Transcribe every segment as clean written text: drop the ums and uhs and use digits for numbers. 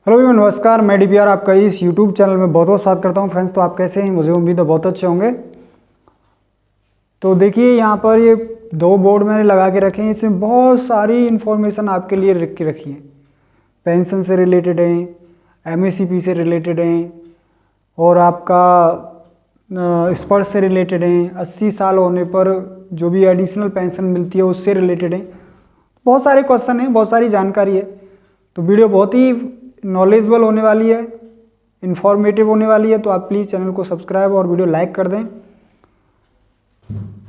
Hello everyone, नमस्कार। मैं DPR आपका इस यूट्यूब चैनल में बहुत बहुत स्वागत करता हूं। फ्रेंड्स, तो आप कैसे हैं? मुझे उम्मीद है बहुत अच्छे होंगे। तो देखिए, यहाँ पर ये दो बोर्ड मैंने लगा के रखे हैं। इसमें बहुत सारी इन्फॉर्मेशन आपके लिए लिख के रखी है। पेंशन से रिलेटेड हैं, एमएससीपी से रिलेटेड हैं, और आपका स्पर्श से रिलेटेड हैं। 80 साल होने पर जो भी एडिशनल पेंशन मिलती है उससे रिलेटेड हैं। बहुत सारे क्वेश्चन हैं, बहुत सारी जानकारी है। तो वीडियो बहुत ही नॉलेजेबल होने वाली है, इन्फॉर्मेटिव होने वाली है। तो आप प्लीज़ चैनल को सब्सक्राइब और वीडियो लाइक कर दें।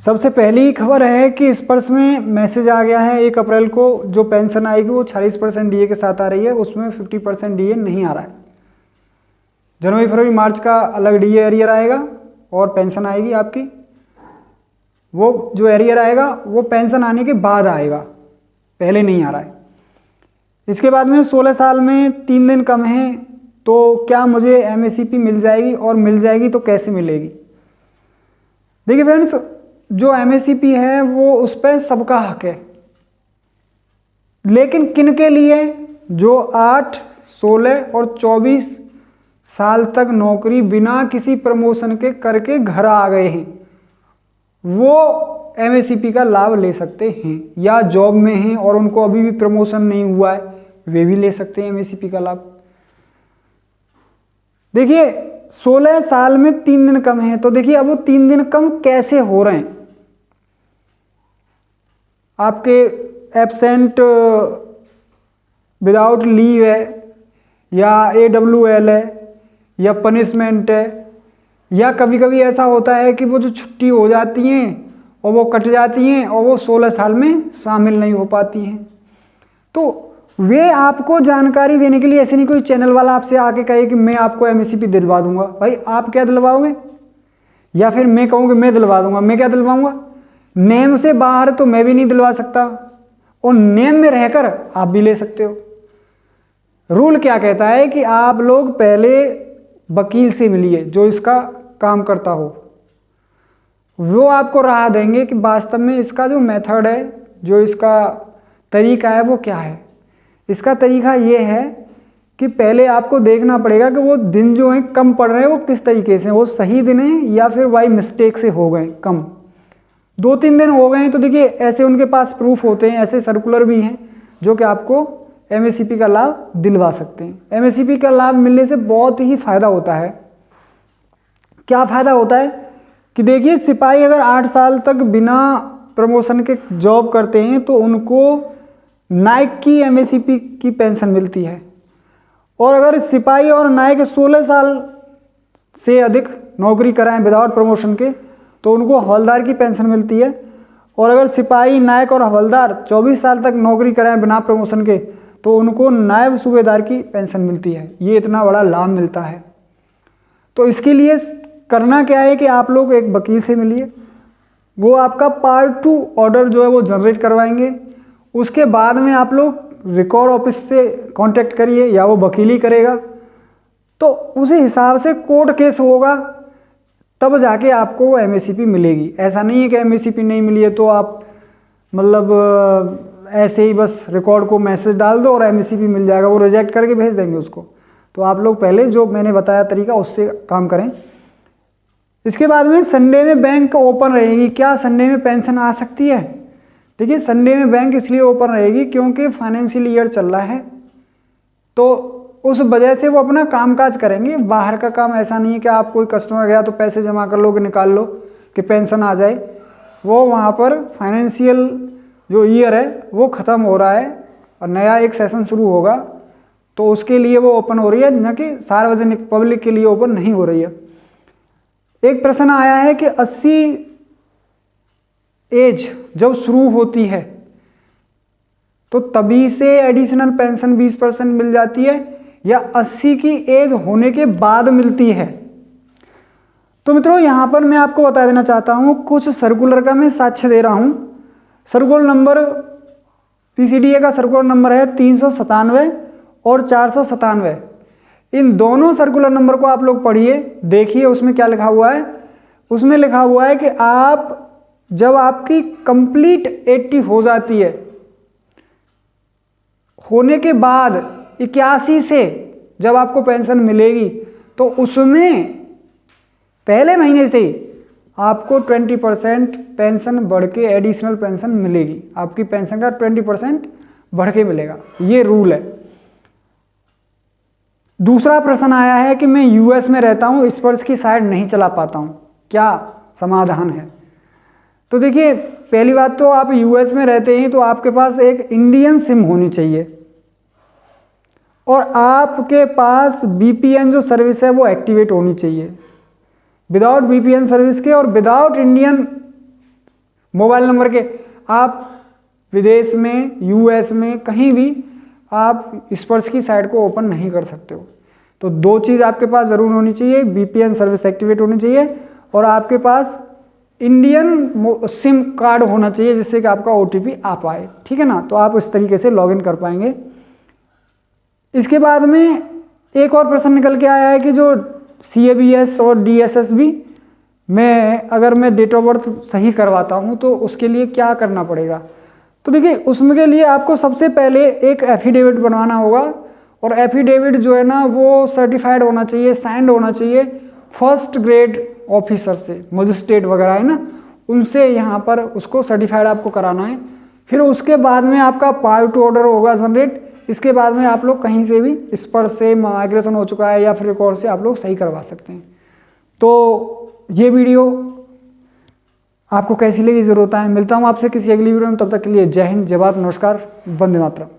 सबसे पहली खबर है कि स्पर्श में मैसेज आ गया है 1 अप्रैल को। जो पेंशन आएगी वो 46% डीए के साथ आ रही है, उसमें 50% डीए नहीं आ रहा है। जनवरी फरवरी मार्च का अलग डीए एरियर आएगा और पेंशन आएगी आपकी। वो जो एरियर आएगा वो पेंशन आने के बाद आएगा, पहले नहीं आ रहा है। इसके बाद में 16 साल में 3 दिन कम है, तो क्या मुझे एमएससीपी मिल जाएगी, और मिल जाएगी तो कैसे मिलेगी? देखिए फ्रेंड्स, जो एमएससीपी है वो उस पर सबका हक है, लेकिन किन के लिए? जो 8, 16 और 24 साल तक नौकरी बिना किसी प्रमोशन के करके घर आ गए हैं, वो एमएससीपी का लाभ ले सकते हैं। या जॉब में हैं और उनको अभी भी प्रमोशन नहीं हुआ है, वे भी ले सकते हैं एमएससीपी का लाभ। देखिए, 16 साल में 3 दिन कम है, तो देखिए अब वो 3 दिन कम कैसे हो रहे हैं? आपके एब्सेंट विदाउट लीव है, या AWL है, या पनिशमेंट है, या कभी कभी ऐसा होता है कि वो जो छुट्टी हो जाती हैं और वो कट जाती हैं और वो 16 साल में शामिल नहीं हो पाती हैं। तो वे आपको जानकारी देने के लिए, ऐसे नहीं कोई चैनल वाला आपसे आके कहे कि मैं आपको एमएससीपी दिलवा दूंगा। भाई, आप क्या दिलवाओगे? या फिर मैं कहूँ कि मैं दिलवा दूंगा, मैं क्या दिलवाऊंगा? नेम से बाहर तो मैं भी नहीं दिलवा सकता, और नेम में रहकर आप भी ले सकते हो। रूल क्या कहता है कि आप लोग पहले वकील से मिलिए, जो इसका काम करता हो। वो आपको राह देंगे कि वास्तव में इसका जो मेथड है, जो इसका तरीका है, वो क्या है। इसका तरीका ये है कि पहले आपको देखना पड़ेगा कि वो दिन जो हैं कम पड़ रहे हैं वो किस तरीके से, वो सही दिन हैं या फिर बाई मिस्टेक से हो गए कम। 2-3 दिन हो गए हैं तो देखिए, ऐसे उनके पास प्रूफ होते हैं, ऐसे सर्कुलर भी हैं जो कि आपको एमएससीपी का लाभ दिलवा सकते हैं। एमएससीपी का लाभ मिलने से बहुत ही फायदा होता है। क्या फ़ायदा होता है कि देखिए, सिपाही अगर 8 साल तक बिना प्रमोशन के जॉब करते हैं तो उनको नायक की एमएससीपी की पेंशन मिलती है। और अगर सिपाही और नायक 16 साल से अधिक नौकरी कराएं विदाउट प्रमोशन के, तो उनको हवलदार की पेंशन मिलती है। और अगर सिपाही, नायक और हवलदार 24 साल तक नौकरी कराएं बिना प्रमोशन के, तो उनको नायब सूबेदार की पेंशन मिलती है। ये इतना बड़ा लाभ मिलता है। तो इसके लिए करना क्या है कि आप लोग एक वकील से मिलिए, वो आपका पार्ट 2 ऑर्डर जो है वो जनरेट करवाएंगे। उसके बाद में आप लोग रिकॉर्ड ऑफिस से कांटेक्ट करिए, या वो वकील ही करेगा, तो उसी हिसाब से कोर्ट केस होगा, तब जाके आपको वो एमएससीपी मिलेगी। ऐसा नहीं है कि एमएससीपी नहीं मिली है तो आप मतलब ऐसे ही बस रिकॉर्ड को मैसेज डाल दो और एमएससीपी मिल जाएगा, वो रिजेक्ट करके भेज देंगे उसको। तो आप लोग पहले जो मैंने बताया तरीका, उससे काम करें। इसके बाद में संडे में बैंक ओपन रहेगी। क्या संडे में पेंशन आ सकती है? देखिए, संडे में बैंक इसलिए ओपन रहेगी क्योंकि फाइनेंशियल ईयर चल रहा है, तो उस वजह से वो अपना कामकाज करेंगे। बाहर का काम ऐसा नहीं है कि आप कोई कस्टमर गया तो पैसे जमा कर लो कि निकाल लो कि पेंशन आ जाए। वो वहाँ पर फाइनेंशियल जो ईयर है वो ख़त्म हो रहा है और नया एक सेशन शुरू होगा, तो उसके लिए वो ओपन हो रही है, न कि सार्वजनिक पब्लिक के लिए ओपन नहीं हो रही है। एक प्रश्न आया है कि 80 एज जब शुरू होती है तो तभी से एडिशनल पेंशन 20% मिल जाती है, या 80 की एज होने के बाद मिलती है? तो मित्रों, यहाँ पर मैं आपको बता देना चाहता हूँ, कुछ सर्कुलर का मैं साक्ष्य दे रहा हूँ। सर्कुलर नंबर PCDA का सर्कुलर नंबर है 397 और 497। इन दोनों सर्कुलर नंबर को आप लोग पढ़िए, देखिए उसमें क्या लिखा हुआ है। उसमें लिखा हुआ है कि आप जब आपकी कंप्लीट 80 हो जाती है, होने के बाद 81 से जब आपको पेंशन मिलेगी तो उसमें पहले महीने से आपको 20% पेंशन बढ़ के एडिशनल पेंशन मिलेगी, आपकी पेंशन का 20% बढ़ के मिलेगा, ये रूल है। दूसरा प्रश्न आया है कि मैं यूएस में रहता हूँ, स्पर्श की साइट नहीं चला पाता हूँ, क्या समाधान है? तो देखिए, पहली बात तो आप यूएस में रहते हैं तो आपके पास एक इंडियन सिम होनी चाहिए और आपके पास वीपीएन जो सर्विस है वो एक्टिवेट होनी चाहिए। विदाउट वीपीएन सर्विस के और विदाउट इंडियन मोबाइल नंबर के आप विदेश में, यूएस में, कहीं भी आप स्पर्श की साइट को ओपन नहीं कर सकते हो। तो दो चीज़ आपके पास ज़रूर होनी चाहिए, वीपीएन सर्विस एक्टिवेट होनी चाहिए और आपके पास इंडियन सिम कार्ड होना चाहिए जिससे कि आपका ओटीपी आ पाए, ठीक है ना। तो आप इस तरीके से लॉगिन कर पाएंगे। इसके बाद में एक और प्रश्न निकल के आया है कि जो CABS और DSSB में अगर मैं डेट ऑफ बर्थ सही करवाता हूँ तो उसके लिए क्या करना पड़ेगा? तो देखिए, उसमें के लिए आपको सबसे पहले एक एफिडेविट बनवाना होगा और एफिडेविट जो है ना वो सर्टिफाइड होना चाहिए, साइंड होना चाहिए फर्स्ट ग्रेड ऑफिसर से, मजिस्ट्रेट वगैरह है ना, उनसे यहाँ पर उसको सर्टिफाइड आपको कराना है। फिर उसके बाद में आपका पार्ट टू ऑर्डर होगा जनरेट। इसके बाद में आप लोग कहीं से भी स्पर्श से माइग्रेशन हो चुका है या फिर रिकॉर्ड से आप लोग सही करवा सकते हैं। तो ये वीडियो आपको कैसी लगी ज़रूर बताएं। मिलता हूँ आपसे किसी अगली वीडियो में, तब तक के लिए जय हिंद, जय भारत, नमस्कार, वंदे मातरम।